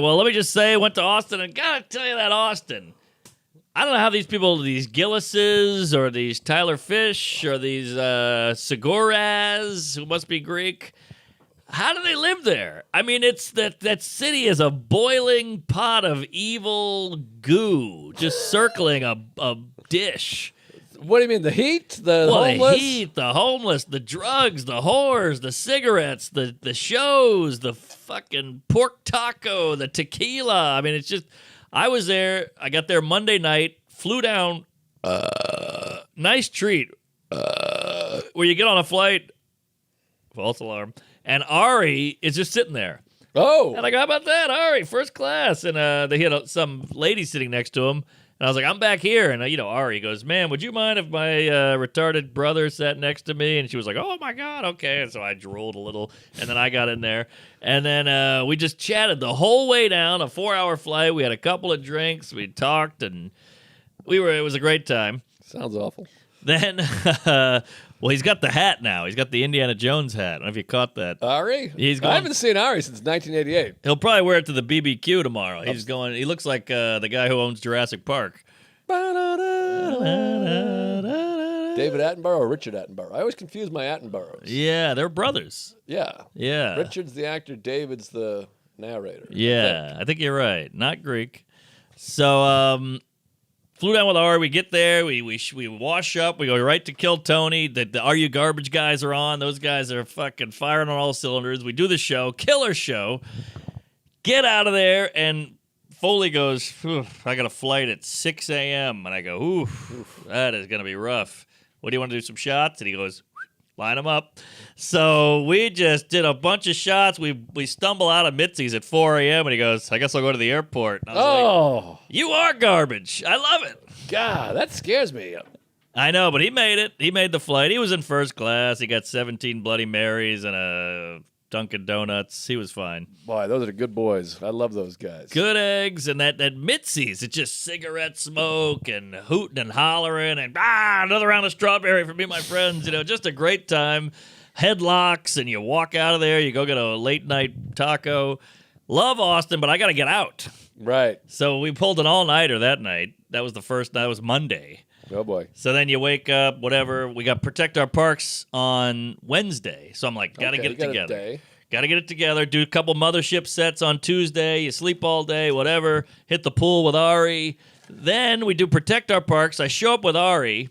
Well, let me just say, went to Austin, and gotta tell you that Austin. I don't know how these people, these Gillises or these Tyler Fish or these Seguras, who must be Greek, how do they live there? I mean, it's that city is a boiling pot of evil goo just circling a dish. What do you mean, the heat? The homeless? The heat, the homeless, the drugs, the whores, the cigarettes, the shows, the fucking pork taco, the tequila. I mean, it's just, I was there, I got there Monday night, flew down, nice treat, where you get on a flight, false alarm, and Ari is just sitting there. Oh. And I go, how about that, Ari, first class? And they had some lady sitting next to him. And I was like, I'm back here. And, Ari goes, man, would you mind if my retarded brother sat next to me? And she was like, oh, my God, okay. And so I drooled a little. And then I got in there. And then we just chatted the whole way down, a 4-hour flight. We had a couple of drinks. We talked, and it was a great time. Sounds awful. Then, well, he's got the hat now. He's got the Indiana Jones hat. I don't know if you caught that. Ari? I haven't seen Ari since 1988. He'll probably wear it to the BBQ tomorrow. He's going. He looks like the guy who owns Jurassic Park. David Attenborough or Richard Attenborough? I always confuse my Attenboroughs. Yeah, they're brothers. Yeah. Yeah. Richard's the actor, David's the narrator. Yeah, I think you're right. Not Greek. So, flew down with Ari. We get there. We wash up. We go right to Kill Tony. The Are You Garbage guys are on. Those guys are fucking firing on all cylinders. We do the show. Killer show. Get out of there. And Foley goes, I got a flight at 6 a.m. And I go, oof, that is going to be rough. What do you want to do, some shots? And he goes, line them up. So we just did a bunch of shots. We stumble out of Mitzi's at 4 a.m. And he goes, I guess I'll go to the airport. And I was like, you are garbage. I love it. God, that scares me. I know, but he made it. He made the flight. He was in first class. He got 17 Bloody Marys and a Dunkin' Donuts. He was fine. Boy, those are the good boys. I love those guys. Good eggs, and that Mitzi's, it's just cigarette smoke and hooting and hollering and another round of strawberry for me and my friends. Just a great time. Headlocks, and you walk out of there. You go get a late night taco. Love Austin, but I got to get out. Right. So we pulled an all-nighter that night. That was the first night. That was Monday. Oh, boy. So then you wake up, whatever. We got Protect Our Parks on Wednesday. So I'm like, got to get it together. Got to get it together. Do a couple mothership sets on Tuesday. You sleep all day, whatever. Hit the pool with Ari. Then we do Protect Our Parks. I show up with Ari.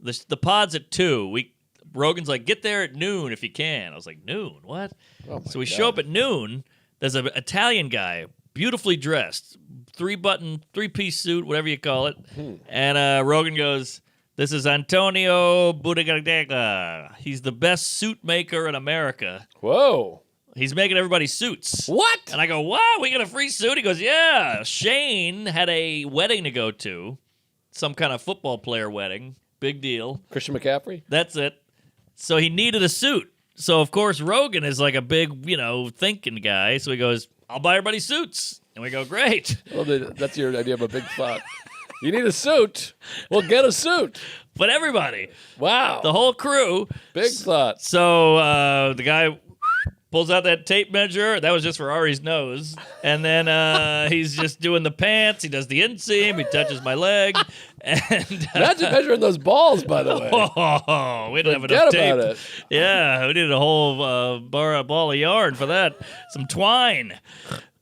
The pod's at 2. Rogan's like, get there at noon if you can. I was like, noon? What? Oh, so we show up at noon. There's an Italian guy, beautifully dressed, 3-button, 3-piece suit, whatever you call it. And Rogan goes, this is Antonio Budagadega. He's the best suit maker in America. Whoa. He's making everybody suits. What? And I go, what? We get a free suit? He goes, yeah. Shane had a wedding to go to, some kind of football player wedding. Big deal. Christian McCaffrey? That's it. So he needed a suit. So, of course, Rogan is like a big, thinking guy. So he goes, I'll buy everybody suits. And we go, great. Well, that's your idea of a big thought. You need a suit. Well, get a suit. But everybody. Wow. The whole crew. Big thought. So the guy pulls out that tape measure. That was just for Ari's nose. And then he's just doing the pants. He does the inseam. He touches my leg. And imagine measuring those balls, by the way. Oh, we didn't have enough tape. About it. Yeah, we needed a whole ball of yarn for that. Some twine.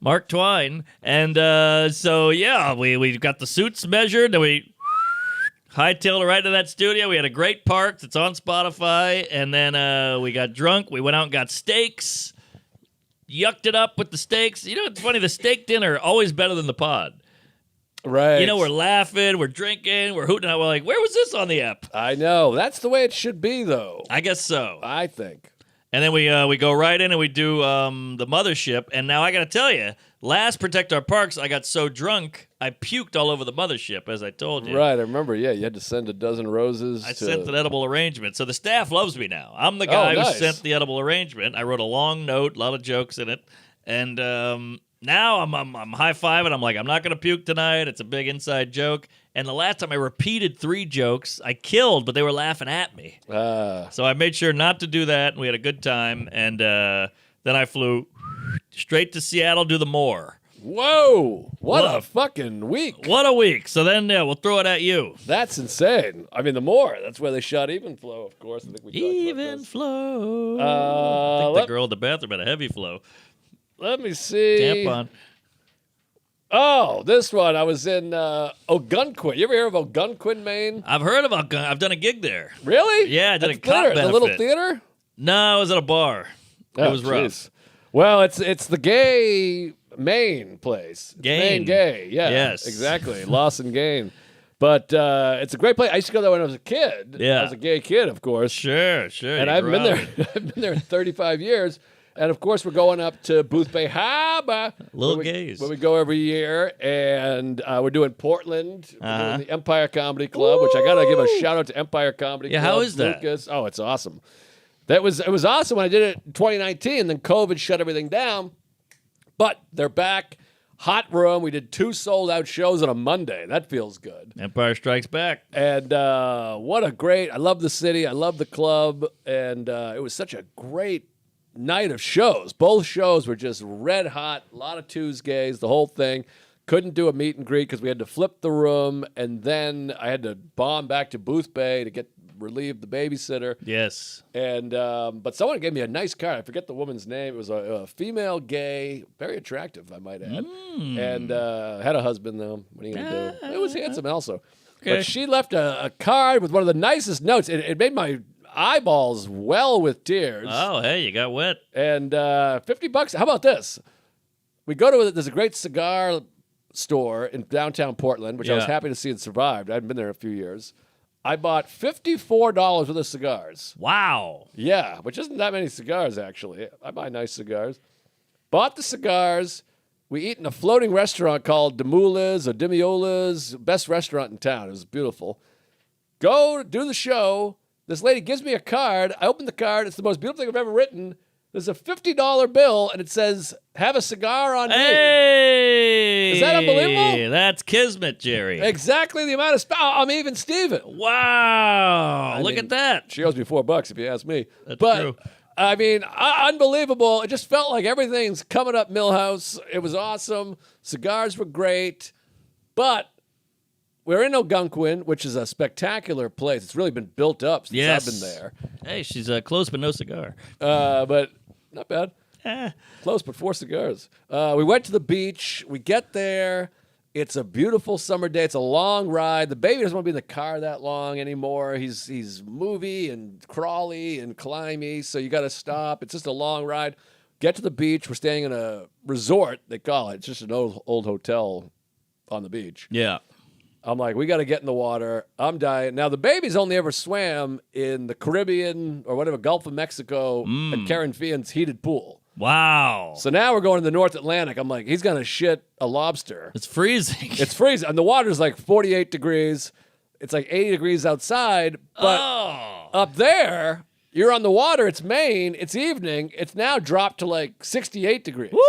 Mark Twain. And so, yeah, we got the suits measured. Then we hightailed right to that studio. We had a great park. It's on Spotify. And then we got drunk. We went out and got steaks. Yucked it up with the steaks. It's funny. The steak dinner, always better than the pod. Right. We're laughing, we're drinking, we're hooting out. We're like, where was this on the app? I know. That's the way it should be, though. I guess so. I think. And then we go right in and we do the mothership. And now I got to tell you, last Protect Our Parks, I got so drunk, I puked all over the mothership, as I told you. Right, I remember. Yeah, you had to send a dozen roses. I sent an edible arrangement. So the staff loves me now. I'm the guy who sent the edible arrangement. I wrote a long note, a lot of jokes in it. And now I'm high-fiving. I'm like, I'm not going to puke tonight. It's a big inside joke. And the last time I repeated 3 jokes, I killed, but they were laughing at me. So I made sure not to do that, and we had a good time. And then I flew straight to Seattle, do the more. Whoa! What Whoa. a fucking week! What a week. So then, we'll throw it at you. That's insane. I mean, the more. That's where they shot Even Flow, of course. I think we talked about Even this. flow. I think let- the girl in the bathroom had a heavy flow. Let me see. Tampon. Oh, this one. I was in Ogunquit. You ever hear of Ogunquit, Maine? I've heard about. I've done a gig there. Really? Yeah, I did At a cop theater, the little benefit. theater? No, it was at a bar. Oh, it was rough. jeez. Well, it's the gay Maine place. It's Maine Gain. gay. Yeah. Yes. Exactly. Loss and gain. But it's a great place. I used to go there when I was a kid. Yeah. I was a gay kid, of course. Sure. And you I've grew been there. out. I've been there 35 years. And of course, we're going up to Booth Bay Harbor. Little where we- gays. Where we go every year. And we're doing Portland. We're Uh-huh. doing the Empire Comedy Club, which I got to give a shout out to Empire Comedy Yeah, Club. how is that? Lucas. Oh, it's awesome. It was awesome when I did it in 2019. Then COVID shut everything down. But they're back. Hot room. We did 2 sold-out shows on a Monday. That feels good. Empire Strikes Back. And what a great, I love the city. I love the club. And it was such a great night of shows. Both shows were just red hot. A lot of Tuesdays, the whole thing. Couldn't do a meet and greet because we had to flip the room. And then I had to bomb back to Booth Bay to get relieve the babysitter. Yes. And but someone gave me a nice card. I forget the woman's name. It was a female gay, very attractive, I might add. And had a husband, though. What are you going to do? It was handsome also. Okay. But she left a card with one of the nicest notes. It made my eyeballs well with tears. Oh, hey, you got wet. And $50. How about this? We go to there's a great cigar store in downtown Portland, which I was Yeah. happy to see it survived. I hadn't been there in a few years. I bought $54 worth of cigars. Wow. Yeah, which isn't that many cigars, actually. I buy nice cigars. Bought the cigars. We eat in a floating restaurant called Demula's or Demiola's, best restaurant in town. It was beautiful. Go do the show. This lady gives me a card. I open the card. It's the most beautiful thing I've ever written. There's a $50 bill, and it says, "Have a cigar on me." Hey. Is that unbelievable? That's kismet, Jerry. Exactly the amount of I'm even Steven. Wow. Look mean, at that. She owes me $4 if you ask me. That's but, true. I mean, unbelievable. It just felt like everything's coming up Millhouse. It was awesome. Cigars were great. But we're in Ogunquit, which is a spectacular place. It's really been built up since Yes. I've been there. Hey, she's close but no cigar. But not bad. Eh. Close, but 4 cigars. We went to the beach. We get there. It's a beautiful summer day. It's a long ride. The baby doesn't want to be in the car that long anymore. He's movey and crawly and climby, so you got to stop. It's just a long ride. Get to the beach. We're staying in a resort, they call it. It's just an old hotel on the beach. Yeah. I'm like, we got to get in the water. I'm dying. Now, the baby's only ever swam in the Caribbean or whatever, Gulf of Mexico at Karen Fian's heated pool. Wow. So now we're going to the North Atlantic. I'm like, he's going to shit a lobster. It's freezing. It's freezing. And the water's like 48 degrees. It's like 80 degrees outside. But oh. up there, you're on the water. It's Maine. It's evening. It's now dropped to like 68 degrees. Woo!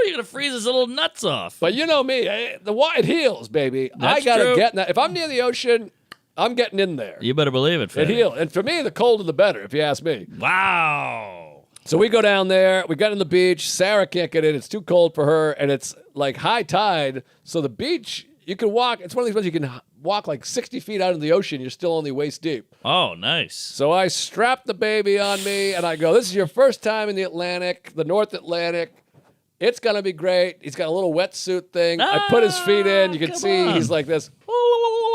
You're going to freeze his little nuts off. But you know me. It heals, baby. That's I got to true. get in that. If I'm near the ocean, I'm getting in there. You better believe it, It Fred. heals. And for me, the colder the better, if you ask me. Wow. So we go down there. We got on the beach. Sarah can't get in. It's too cold for her. And it's like high tide. So the beach, you can walk. It's one of these ones you can walk like 60 feet out into the ocean. You're still only waist deep. Oh, nice. So I strap the baby on me and I go, this is your first time in the Atlantic, the North Atlantic. It's going to be great. He's got a little wetsuit thing. I put his feet in. You can come see on. he's like this.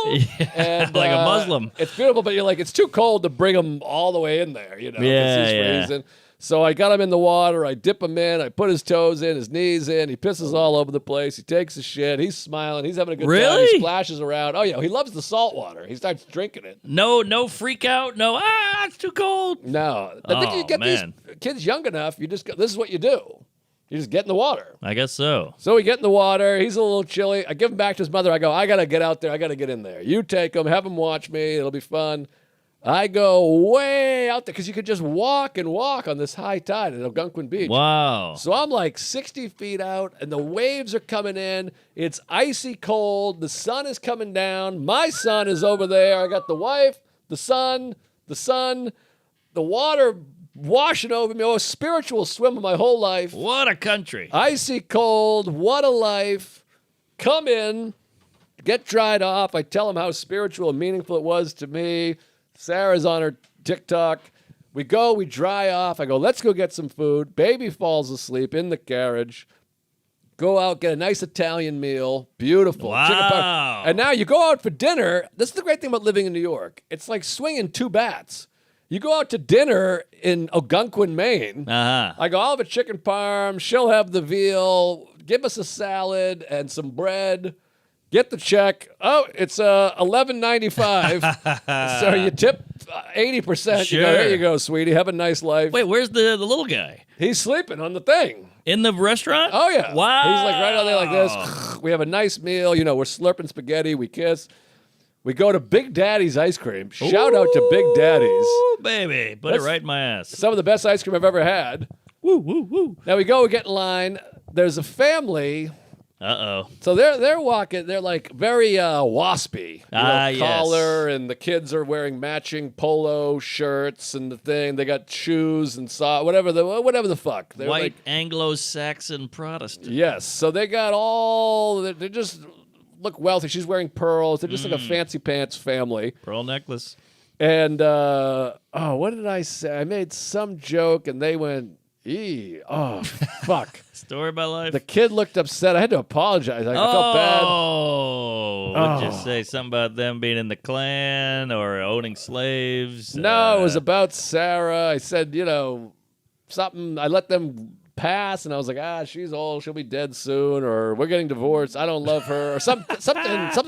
Yeah, And, like a Muslim. It's beautiful, but you're like, it's too cold to bring him all the way in there, 'cause Yeah, he's yeah. freezing. So I got him in the water. I dip him in. I put his toes in, his knees in. He pisses all over the place. He takes a shit. He's smiling. He's having a good time. Really? He splashes around. Oh, yeah. He loves the salt water. He starts drinking it. No freak out. No, it's too cold. No. I think you Oh, get man. these kids young enough, you just go, this is what you do. You just get in the water. I guess so. So we get in the water. He's a little chilly. I give him back to his mother. I go, I got to get out there. I got to get in there. You take him. Have him watch me. It'll be fun. I go way out there because you could just walk and walk on this high tide at Algonquin Beach. Wow. So I'm like 60 feet out, and the waves are coming in. It's icy cold. The sun is coming down. My son is over there. I got the wife, the son, the water washing over me. Oh, a spiritual swim of my whole life. What a country. Icy cold. What a life. Come in. Get dried off. I tell them how spiritual and meaningful it was to me. Sarah's on her TikTok. We go, we dry off. I go, let's go get some food. Baby falls asleep in the carriage. Go out, get a nice Italian meal. Beautiful. Wow. Chicken parm. And now you go out for dinner. This is the great thing about living in New York. It's like swinging two bats. You go out to dinner in Algonquin, Maine. Uh-huh. I go, I'll have a chicken parm. She'll have the veal. Give us a salad and some bread. Get the check. Oh, it's $11.95. So you tip 80%. Sure. You go, there you go, sweetie. Have a nice life. Wait, where's the little guy? He's sleeping on the thing. In the restaurant? Oh, yeah. Wow. He's like right out there like this. We have a nice meal. You know, we're slurping spaghetti. We kiss. We go to Big Daddy's Ice Cream. Shout out to Big Daddy's. Ooh, baby. Put That's it right in my ass. some of the best ice cream I've ever had. Woo, woo, woo. Now we go, we get in line. There's a family. Uh-oh. So they're walking. They're like very waspy. Yes. Collar, and the kids are wearing matching polo shirts and the thing. They got shoes and whatever the fuck. They're White like, Anglo-Saxon Protestant. yes. So they got all. They just look wealthy. She's wearing pearls. They're just like a fancy pants family. Pearl necklace. And what did I say? I made some joke, and they went, oh, fuck. Story of my life. The kid looked upset. I had to apologize. I felt bad. Oh, what'd you say? Something about them being in the Klan or owning slaves? No, it was about Sarah. I said, something. I let them pass, and I was like, she's old. She'll be dead soon, or we're getting divorced. I don't love her, or something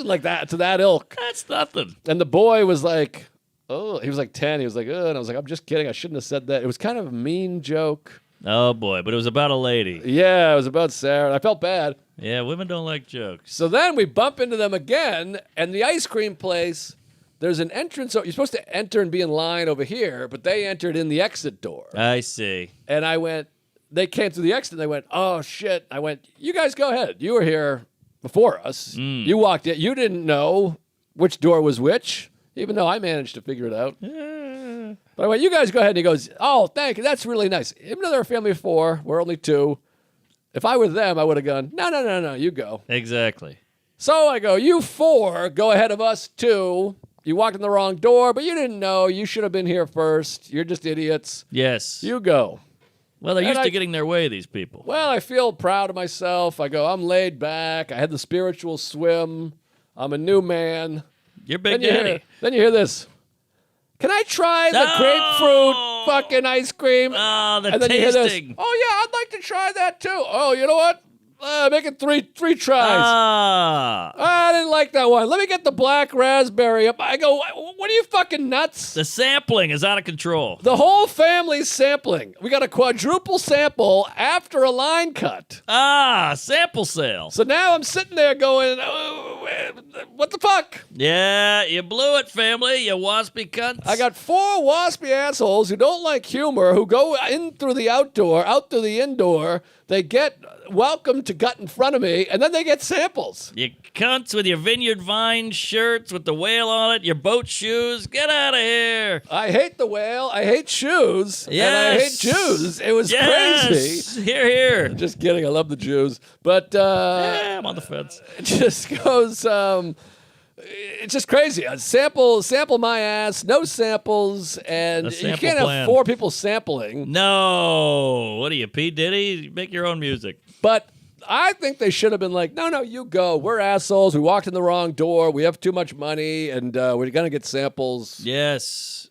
like that, to that ilk. That's nothing. And the boy was like, oh, he was like 10. He was like, and I was like, I'm just kidding. I shouldn't have said that. It was kind of a mean joke. Oh, boy. But it was about a lady. Yeah, it was about Sarah. I felt bad. Yeah, women don't like jokes. So then we bump into them again, and the ice cream place, there's an entrance. You're supposed to enter and be in line over here, but they entered in the exit door. I see. And I went, they came through the exit, and they went, oh, shit. I went, you guys go ahead. You were here before us. You walked in. You didn't know which door was which, even though I managed to figure it out. But I went, you guys go ahead. And he goes, oh, thank you. That's really nice. Even though they're a family of 4, we're only 2. If I were them, I would have gone, no, you go. Exactly. So I go, you 4 go ahead of us 2. You walked in the wrong door, but you didn't know. You should have been here first. You're just idiots. Yes. You go. Well, they're used And to getting their way, these people. Well, I feel proud of myself. I go, I'm laid back. I had the spiritual swim. I'm a new man. You're Big Daddy. Then you hear this. Can I try the grapefruit fucking ice cream? Oh, the And then you hear this. tasting. Oh, yeah, I'd like to try that too. Oh, you know what? Make it three tries. I didn't like that one. Let me get the black raspberry up. I go, what are you fucking nuts? The sampling is out of control. The whole family's sampling. We got a quadruple sample after a line cut. Sample sale. So now I'm sitting there going, oh, what the fuck? Yeah, you blew it, family, you waspy cunts. I got 4 waspy assholes who don't like humor, who go in through the outdoor, out through the indoor. They get welcome to gut in front of me, and then they get samples. You cunts with your Vineyard Vine shirts with the whale on it, your boat shoes. Get out of here. I hate the whale. I hate shoes. Yes. And I hate Jews. It was crazy. Hear, hear. Just kidding. I love the Jews. But Yeah, I'm on the fence. it just goes... it's just crazy. Sample my ass, no samples, and A you sample can't plan. have 4 people sampling. No. What are you, P. Diddy? Make your own music. But I think they should have been like, no, you go. We're assholes. We walked in the wrong door. We have too much money, and we're going to get samples. Yes.